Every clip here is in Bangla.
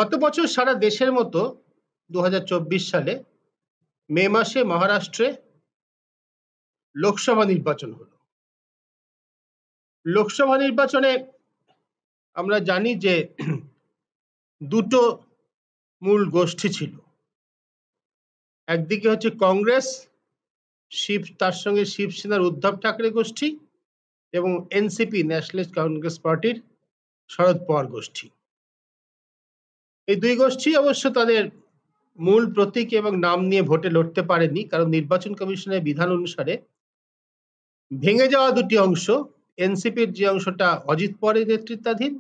গত বছর সারা দেশের মতো 2024 সালে মে মাসে মহারাষ্ট্রে লোকসভা নির্বাচন হলো। লোকসভা নির্বাচনে আমরা জানি যে দুটো মূল গোষ্ঠী ছিল। একদিকে হচ্ছে কংগ্রেস, তার সঙ্গে শিবসেনার উদ্ধব ঠাকরে গোষ্ঠী এবং এনসিপি ন্যাশনালিস্ট কংগ্রেস পার্টির শরদ পাওয়ার গোষ্ঠী। এই দুই গোষ্ঠী অবশ্য তাদের মূল প্রতীক এবং নাম নিয়ে ভোটে লড়তে পারেনি, কারণ নির্বাচন কমিশনের বিধান অনুসারে ভেঙে যাওয়া দুটি অংশ, এনসিপির যে অংশটা অজিত পাওয়ারের নেতৃত্বাধীন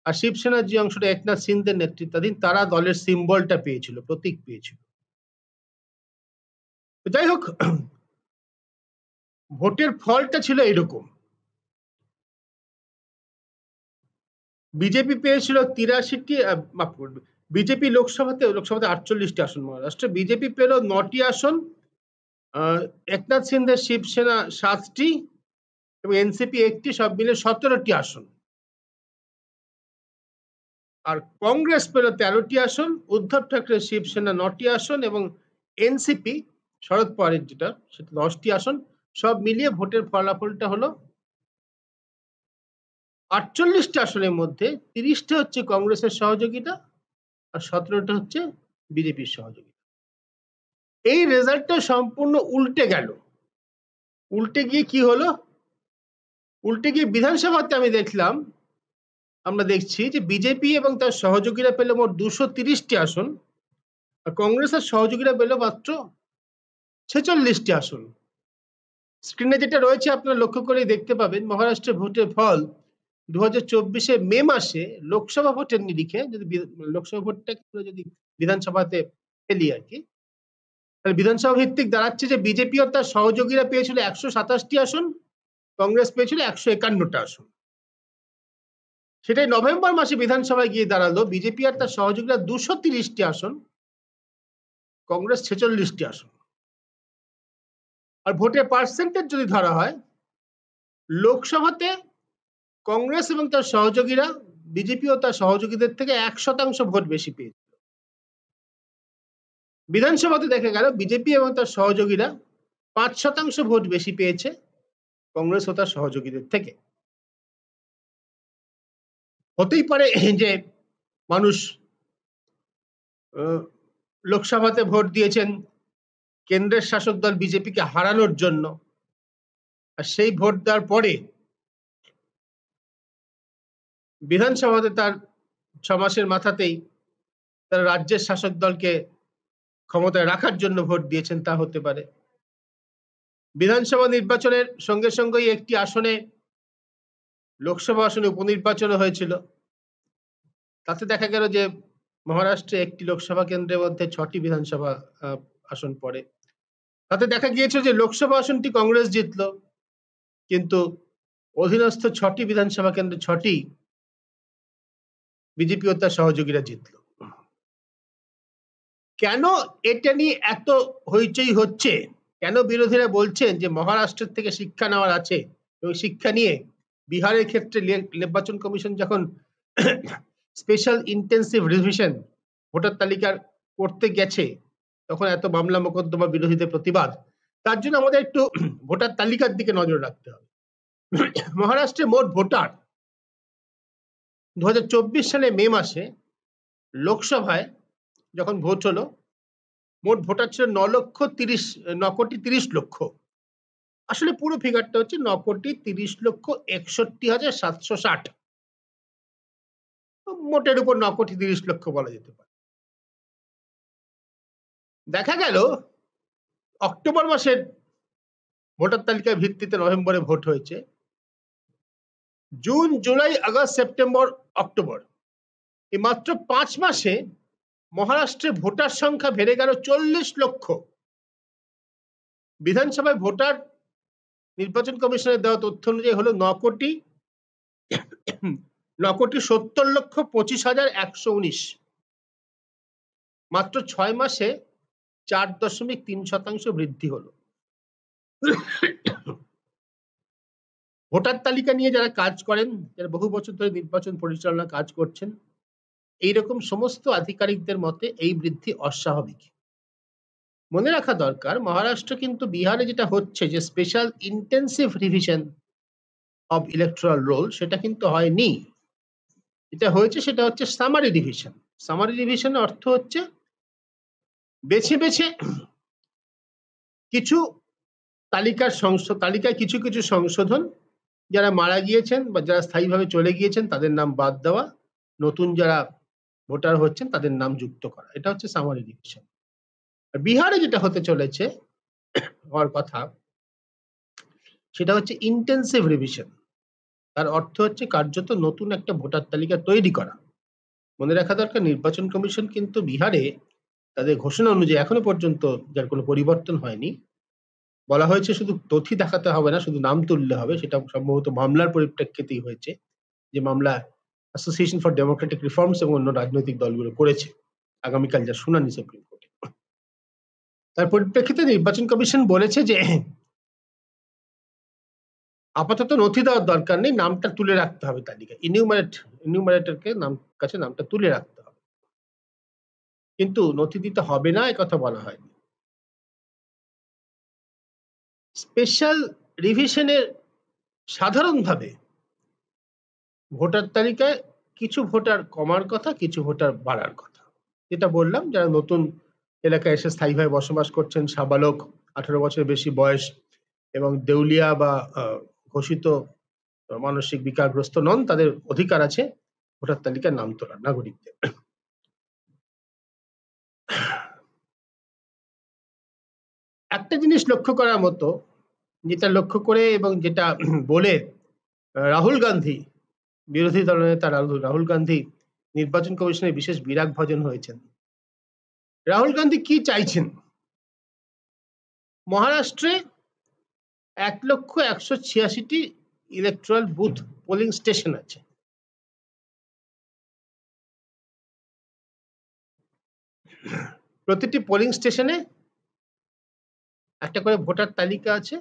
আর শিবসেনার যে অংশটা একনাথ সিন্ধের নেতৃত্বাধীন, তারা দলের সিম্বলটা পেয়েছিল, প্রতীক পেয়েছিল। যাই হোক, ভোটের ফলটা ছিল এরকম। বিজেপি পেয়েছিল 83টি, বিজেপি লোকসভাতে 48টি আসন মহারাষ্ট্রে, বিজেপি পেল 9টি আসন, একনাথ সিন্ধের শিবসেনা 7টি এবং এনসিপি 1টি, সব মিলে 17টি আসন। আর কংগ্রেস পেল 13টি আসন, উদ্ধব ঠাকরে শিবসেনা 9টি আসন এবং এনসিপি শরদ পাওয়ারের যেটা সেটা 10টি আসন। সব মিলিয়ে ভোটের ফলাফলটা হলো 48টি আসনের মধ্যে 30টা হচ্ছে কংগ্রেসের সহযোগিতা আর 17টা হচ্ছে বিজেপির সহযোগিতা। এই রেজাল্টটা সম্পূর্ণ উল্টে গেল। উল্টে গিয়ে কি হলো? উল্টে গিয়ে বিধানসভাতে আমরা দেখছি যে বিজেপি এবং তার সহযোগীরা পেল মোট 230টি আসন আর কংগ্রেসের সহযোগীরা পেল মাত্র 46টি আসন। স্ক্রিনে যেটা রয়েছে আপনারা লক্ষ্য করে দেখতে পাবেন, মহারাষ্ট্রের ভোটের ফল 2024 মে মাসে লোকসভা ভোটের নিরিখে, যদি লোকসভা ভোটটাকে যদি বিধানসভাতে ফেলি আর কি, তাহলে বিধানসভা ভিত্তিক দাঁড়াচ্ছে যে বিজেপি ও তার সহযোগীরা পেয়েছিল 127টি আসন, কংগ্রেস পেয়েছিল 151টা আসন। সেটাই নভেম্বর মাসে বিধানসভায় গিয়ে দাঁড়ালো বিজেপি আর তার সহযোগীরা 230টি আসন, কংগ্রেস 46টি আসন। আর ভোটের পার্সেন্টেজ যদি ধরা হয়, লোকসভাতে কংগ্রেস এবং তার সহযোগীরা বিজেপি ও তার সহযোগীদের থেকে 1% ভোট বেশি পেয়েছিল। বিধানসভাতে দেখা গেল বিজেপি এবং তার সহযোগীরা 5% ভোট বেশি পেয়েছে কংগ্রেস ও তার সহযোগীদের থেকে। হতেই পারে যে মানুষ লোকসভাতে ভোট দিয়েছেন কেন্দ্রের শাসক দল বিজেপিকে হারানোর জন্য, আর সেই ভোট দেওয়ার পরে বিধানসভাতে তার 6 মাসের মাথাতেই তারা রাজ্যের শাসক দলকে ক্ষমতায় রাখার জন্য ভোট দিয়েছেন, তা হতে পারে। বিধানসভা নির্বাচনের সঙ্গে সঙ্গেই একটি আসনে, লোকসভা আসনে উপনির্বাচন হয়েছিল। তাতে দেখা গেল যে মহারাষ্ট্রে একটি লোকসভা কেন্দ্রের মধ্যে 6টি বিধানসভা আসন পড়ে। তাতে দেখা গিয়েছে যে লোকসভা আসনটি কংগ্রেস জিতলো, কিন্তু অধীনস্থ 6টি বিধানসভা কেন্দ্রে 6টি বিজেপি ও তার সহযোগীরা জিতলো। কেন এটা নিয়ে এত হইচই হচ্ছে? কেন বিরোধীরা বলছেন যে মহারাষ্ট্রের থেকে শিক্ষা নেওয়ার আছে? এবং শিক্ষা নিয়ে বিহারের ক্ষেত্রে নির্বাচন কমিশন যখন স্পেশাল ইন্টেন্সিভ রিভিশন ভোটার তালিকার করতে গেছে, তখন এত মামলা মোকদ্দমা, বিরোধীদের প্রতিবাদ। তার জন্য আমাদের একটু ভোটার তালিকার দিকে নজর রাখতে হবে। মহারাষ্ট্রে মোট ভোটার 2024 সালে মে মাসে লোকসভায় যখন ভোট হলো, মোট ভোটার ছিল 9,30,00,000। আসলে পুরো ফিগারটা হচ্ছে 9,30,61,760। মোটের উপর 9,30,00,000 বলা যেতে পারে। দেখা গেল অক্টোবর মাসের ভোটার তালিকার ভিত্তিতে নভেম্বরে ভোট হয়েছে। June, July, August, September, October, এই মাত্র 5 মাসে মহারাষ্ট্রে ভোটার সংখ্যা বেড়ে গেল 40 লক্ষ। বিধানসভায় ভোটার নির্বাচন কমিশনের দেওয়া তথ্য অনুযায়ী হলো 9,70,25,119। মাত্র 6 মাসে 4.3% বৃদ্ধি হলো। ভোটার তালিকা নিয়ে যারা কাজ করেন, যারা বহু বছর ধরে নির্বাচন পরিচালনা কাজ করছেন, এইরকম সমস্ত আধিকারিকদের মতে এই বৃদ্ধি অস্বাভাবিক। মনে রাখা দরকার, মহারাষ্ট্র কিন্তু বিহারে যেটা হচ্ছে যে special intensive revision of electoral roll, সেটা কিন্তু হয়নি। যেটা হয়েছে সেটা হচ্ছে সামারি রিভিশন। সামারি রিভিশনের অর্থ হচ্ছে বেছে বেছে কিছু তালিকায় কিছু কিছু সংশোধন, যারা মারা গিয়েছেন বা যারা স্থায়ীভাবে চলে গিয়েছেন তাদের নাম বাদ দেওয়া, নতুন যারা ভোটার হচ্ছেন তাদের নাম যুক্ত করা, এটা হচ্ছে সামারি রিভিশন। আর বিহারে যেটা হতে চলেছে হওয়ার কথা সেটা হচ্ছে ইন্টেন্সিভ রিভিশন। তার অর্থ হচ্ছে কার্যত নতুন একটা ভোটার তালিকা তৈরি করা। মনে রাখা দরকার, নির্বাচন কমিশন কিন্তু বিহারে তাদের ঘোষণা অনুযায়ী এখনো পর্যন্ত যার কোনো পরিবর্তন হয়নি। বলা হয়েছে শুধু তথ্য দেখাতে হবে না, শুধু নাম তুললে হবে। সেটা সম্ভবত মামলার পরিপ্রেক্ষিতেই হয়েছে, যে মামলা অ্যাসোসিয়েশন ফর ডেমোক্রেটিক রিফর্মস এবং অন্য রাজনৈতিক দলগুলো করেছে। আগামীকাল যা শুনানি সুপ্রিম কোর্টে, তার পরিপ্রেক্ষিতে নির্বাচন কমিশন বলেছে যে আপাতত নথি দেওয়ার দরকার নেই, নামটা তুলে রাখতে হবে তালিকায়। ইনিউমারেটরকে কাছে নামটা তুলে রাখতে হবে, কিন্তু নথি দিতে হবে না একথা বলা হয়নি। স্পেশাল রিভিশনের সাধারণভাবে ভোটার তালিকায় কিছু ভোটার কমার কথা, কিছু ভোটার বাড়ার কথা। যেটা বললাম, যারা নতুন এলাকায় এসে স্থায়ীভাবে বসবাস করছেন, সাবালক, 18 বছরের বেশি বয়স এবং দেউলিয়া বা ঘোষিত মানসিক বিকারগ্রস্ত নন, তাদের অধিকার আছে ভোটার তালিকায় নাম তোলার, নাগরিকদের। একটা জিনিস লক্ষ্য করার মতো, যেটা লক্ষ্য করে এবং যেটা বলে রাহুল গান্ধী, বিরোধী দলনেতা রাহুল গান্ধী নির্বাচন কমিশনের বিশেষ বিরাগ ভাজন হয়েছেন। রাহুল গান্ধী কি চাইছেন? মহারাষ্ট্রে 1,186টি ইলেকট্রাল বুথ পোলিং স্টেশন আছে। প্রতিটি পোলিং স্টেশনে একটা করে ভোটার তালিকা আছে।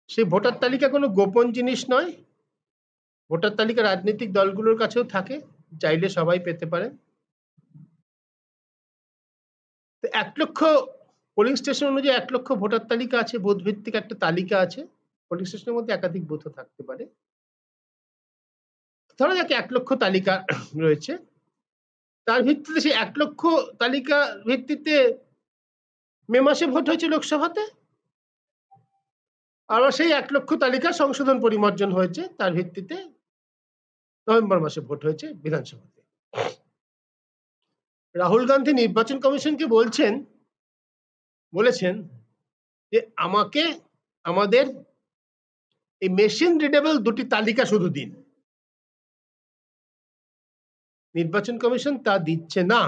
সেই ভোটার তালিকা কোনো গোপন জিনিস নয়। ভোটার তালিকা রাজনৈতিক দলগুলোর কাছেও থাকে, চাইলে সবাই পেতে পারে। 1 লক্ষ পোলিং স্টেশন অনুযায়ী 1 লক্ষ ভোটার তালিকা আছে, বুথ ভিত্তিক একটা তালিকা আছে। পোলিং স্টেশনের মধ্যে একাধিক বুথও থাকতে পারে। ধরা যাক 1 লক্ষ তালিকা রয়েছে, তার ভিত্তিতে সেই 1 লক্ষ তালিকা ভিত্তিতে মে মাসে ভোট হয়েছে লোকসভাতে, আর সেই 1 লক্ষ তালিকা সংশোধন পরিমার্জন হয়েছে, তার ভিত্তিতে নভেম্বর মাসে ভোট হয়েছে বিধানসভাতে। রাহুল গান্ধী নির্বাচন কমিশনকে বলেছেন যে আমাদের এই মেশিন রিডেবল দুটি তালিকা শুধু দিন। নির্বাচন কমিশন তা দিচ্ছে না।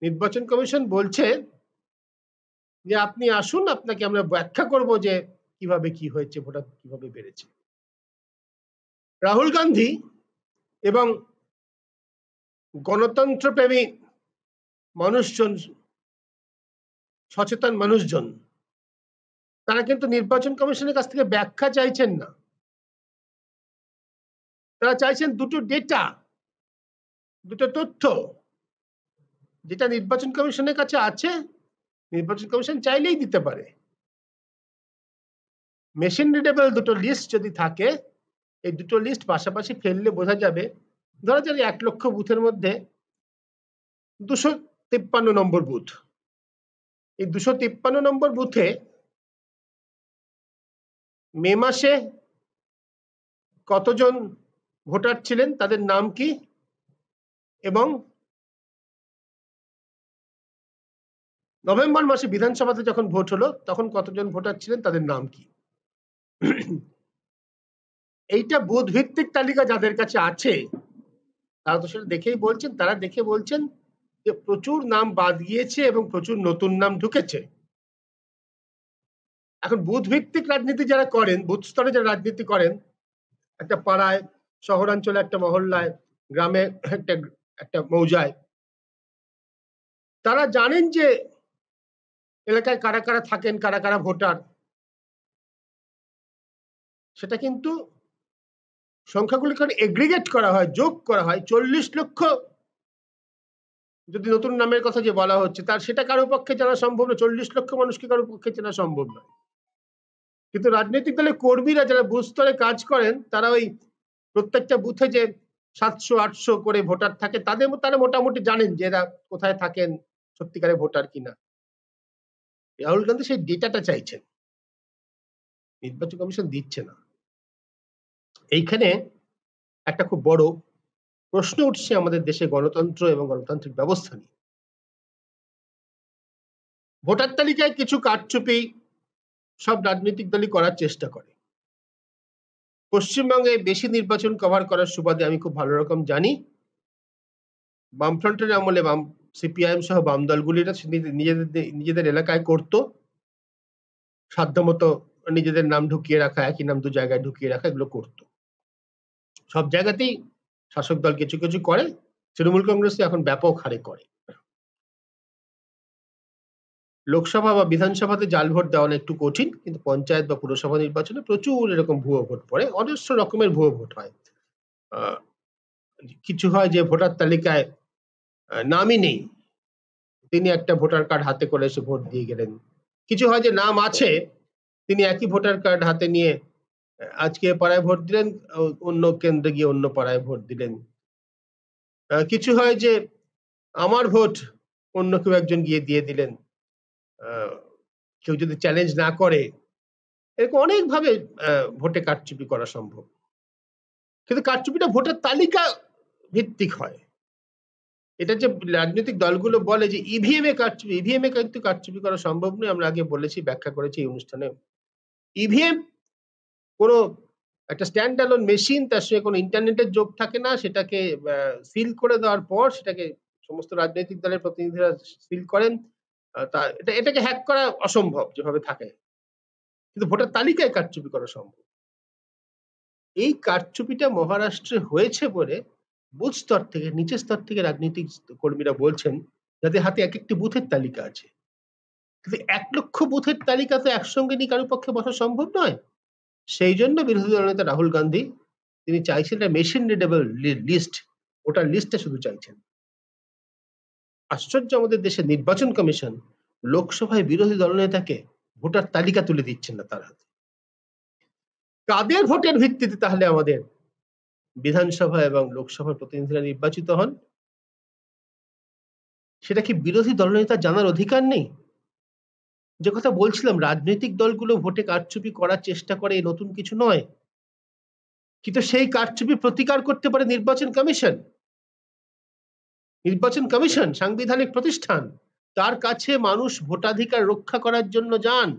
নির্বাচন কমিশন বলছে যে আপনি আসুন, আপনাকে আমরা ব্যাখ্যা করব যে কিভাবে কি হয়েছে, ভোটার কিভাবে বেড়েছে। রাহুল গান্ধী এবং গণতন্ত্রপ্রেমী মানুষজন, সচেতন মানুষজন, তারা কিন্তু নির্বাচন কমিশনের কাছ থেকে ব্যাখ্যা চাইছেন না। তারা চাইছেন দুটো ডেটা, দুটো তথ্য, যেটা নির্বাচন কমিশনের কাছে আছে, নির্বাচন কমিশন চাইলেই দিতে পারে। মেশিন রিডেবল দুটো লিস্ট যদি থাকে, এই দুটো লিস্ট পাশাপাশি ফেললে বোঝা যাবে, ধরা যাক 1 লক্ষ বুথের মধ্যে 253 নম্বর বুথ। এই 253 নম্বর বুথে মে মাসে কতজন ভোটার ছিলেন, তাদের নাম কি, এবং নভেম্বর মাসে বিধানসভাতে যখন ভোট হলো তখন কতজন ভোটার ছিলেন, তাদের নাম কি। এইটা বুথ ভিত্তিক তালিকা যাদের কাছে আছে তারা তো সেটা দেখেই বলছেন, তারা দেখে বলছেন যে প্রচুর নাম বাদ গিয়েছে এবং প্রচুর নতুন নাম ঢুকেছে। এখন বুথ ভিত্তিক রাজনীতি যারা করেন, বুথ স্তরে যারা রাজনীতি করেন, একটা পাড়ায়, শহরাঞ্চলে একটা মহল্লায়, গ্রামে একটা মৌজায়, তারা জানেন যে এলাকায় কারা কারা থাকেন, কারা কারা ভোটার। সেটা কিন্তু সংখ্যাগুলিকে এগ্রিগেট করা হয়, যোগ করা হয়, 40 লক্ষ যদি নতুন নামের কথা যে বলা হচ্ছে তার সেটা কারো পক্ষে জানা সম্ভব না, 40 লক্ষ মানুষকে কারো পক্ষে চেনা সম্ভব নয়। কিন্তু রাজনৈতিক দলের কর্মীরা যারা বুথ স্তরে কাজ করেন তারা ওই প্রত্যেকটা বুথে যে 700-800 করে ভোটার থাকে তারা মোটামুটি জানেন যে এরা কোথায় থাকেন, সত্যিকারের ভোটার কিনা। রাহুল গান্ধী সেই ডেটাটা চাইছেন, নির্বাচন কমিশন দিচ্ছে না। এইখানে একটা খুব বড় প্রশ্ন উঠছে আমাদের দেশে গণতন্ত্র এবং গণতান্ত্রিক ব্যবস্থা নিয়ে। ভোটার তালিকায় কিছু কারচুপি সব রাজনৈতিক দলই করার চেষ্টা করে। পশ্চিমবঙ্গে বেশি নির্বাচন কভার করার সুবাদে আমি খুব ভালো রকম জানি বামফ্রন্টের আমলে সিপিআইএম সহ বাম দলগুলিরা নিজেদের এলাকায় করত, সাধ্যমতো নিজেদের নাম ঢুকিয়ে রাখা, একই নাম দু জায়গায় ঢুকিয়ে রাখা, এগুলো করত। সব জায়গাতেই শাসক দল কিছু কিছু করে, তৃণমূল কংগ্রেস এখন ব্যাপক হারে করে। লোকসভা বা বিধানসভাতে জাল ভোট দেওয়া একটু কঠিন, কিন্তু পঞ্চায়েত বা পুরসভা নির্বাচনে প্রচুর এরকম ভুয়ো ভোট পড়ে, অজস্র রকমের ভুয়ো ভোট হয়। কিছু হয় যে ভোটার তালিকায় নামই নেই, তিনি একটা ভোটার কার্ড হাতে করে এসে ভোট দিয়ে গেলেন। কিছু হয় যে নাম আছে, তিনি একই ভোটার কার্ড হাতে নিয়ে আজকে পাড়ায় ভোট দিলেন, অন্য কেন্দ্রে গিয়ে অন্য পাড়ায় ভোট দিলেন। কিছু হয় যে আমার ভোট অন্য কেউ একজন গিয়ে দিয়ে দিলেন, কেউ যদি চ্যালেঞ্জ না করে। এরকম অনেকভাবে ভোটে কারচুপি করা সম্ভব, কিন্তু কারচুপিটা ভোটার তালিকা ভিত্তিক হয়। এটা যে রাজনৈতিক দলগুলো বলে যে ইভিএম এ কিন্তু কারচুপি করা সম্ভব নয়। আমরা আগে বলেছি, ব্যাখ্যা করেছি এই অনুষ্ঠানে। ইভিএম কোনো একটা স্ট্যান্ড অ্যালোন মেশিন, তার সঙ্গে কোনো ইন্টারনেটের যোগ থাকে না, সেটাকে সিল করে দেওয়ার পর সেটাকে সমস্ত রাজনৈতিক দলের প্রতিনিধিরা সিল করেন। এটাকে হ্যাক করা অসম্ভব যেভাবে থাকে, কিন্তু ভোটার তালিকায় কারচুপি করা সম্ভব। এই কারচুপিটা মহারাষ্ট্রে হয়েছে বলে বুথ স্তর থেকে, নিচের স্তর থেকে রাজনৈতিক কর্মীরা বলছেন, যাদের হাতে এক একটি বুথের তালিকা আছে। কিন্তু 1 লক্ষ বুথের তালিকা তো একসঙ্গে নিয়ে কারোর পক্ষে বসা সম্ভব নয়। সেই জন্য বিরোধী দলনেতা রাহুল গান্ধী তিনি চাইছেন মেশিন রিডেবল লিস্ট, ওটার লিস্টটা শুধু চাইছেন। আশ্চর্য, আমাদের দেশের নির্বাচন কমিশন লোকসভায় বিরোধী দলনেতাকে ভোটার তালিকা তুলে দিচ্ছেন না তার হাতে। কাদের ভোটের ভিত্তিতে তাহলে আমাদের বিধানসভা এবং লোকসভার প্রতিনিধিরা নির্বাচিত হন? সেটা কি বিরোধী দলনেতা জানার অধিকার নেই? যে কথা বলছিলাম, রাজনৈতিক দলগুলো ভোটে কারচুপি করার চেষ্টা করে, নতুন কিছু নয়, কিন্তু সেই কারচুপি প্রতিকার করতে পারে নির্বাচন কমিশন। নির্বাচন কমিশন সাংবিধানিক প্রতিষ্ঠান, তার কাছে মানুষ ভোটাধিকার রক্ষা করার জন্য যান।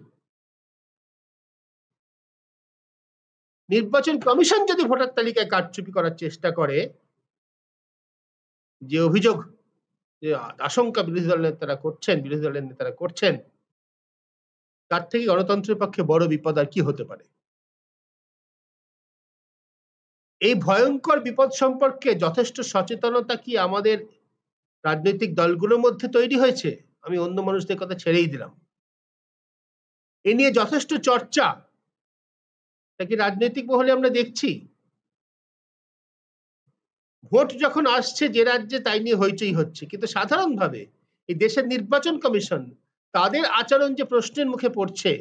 নির্বাচন কমিশন যদি ভোটার তালিকায় কারচুপি করার চেষ্টা করে, যে অভিযোগ, যে আশঙ্কা বিরোধী দলের নেতারা করছেন, তার থেকে গণতন্ত্রের পক্ষে বড় বিপদ আর কি হতে পারে? এই ভয়ঙ্কর বিপদ সম্পর্কে যথেষ্ট সচেতনতা কি আমাদের রাজনৈতিক দলগুলোর মধ্যে তৈরি হয়েছে? আমি অন্য মানুষদের কথা ছেড়েই দিলাম। এ নিয়ে যথেষ্ট চর্চা নাকি রাজনৈতিক মহলে আমরা দেখছি? ভোট যখন আসছে যে রাজ্যে, তাই নিয়ে হইচই হচ্ছে, কিন্তু সাধারণভাবে এই দেশের নির্বাচন কমিশন, তাদের আচরণ যে প্রশ্নের মুখে পড়ছে।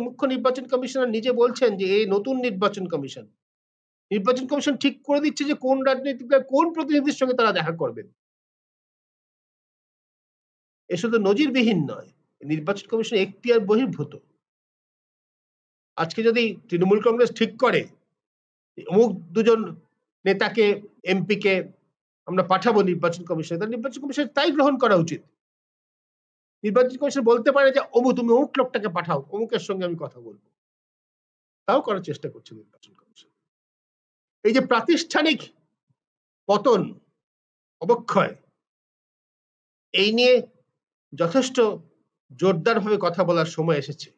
মুখ্য নির্বাচন কমিশনার নিজে বলছেন যে এই নতুন নির্বাচন কমিশন ঠিক করে দিচ্ছে যে কোন রাজনৈতিক দল কোন প্রতিনিধির সঙ্গে তারা দেখা করবেন। এ শুধু নজিরবিহীন নয়, নির্বাচন কমিশন এখতিয়ার বহির্ভূত। আজকে যদি তৃণমূল কংগ্রেস ঠিক করে অমুক দুজন নেতাকে, এমপি কে আমরা পাঠাবো নির্বাচন কমিশনে, তাহলে নির্বাচন কমিশন তাই গ্রহণ করা উচিত। নির্বাচন কমিশন বলতে পারে যে তুমি অমুক লোকটাকে পাঠাও, অমুকের সঙ্গে আমি কথা বলবো, তাও করার চেষ্টা করছে নির্বাচন কমিশন। এই যে প্রাতিষ্ঠানিক পতন, অবক্ষয়, এই নিয়ে যথেষ্ট জোরদারভাবে কথা বলার সময় এসেছে।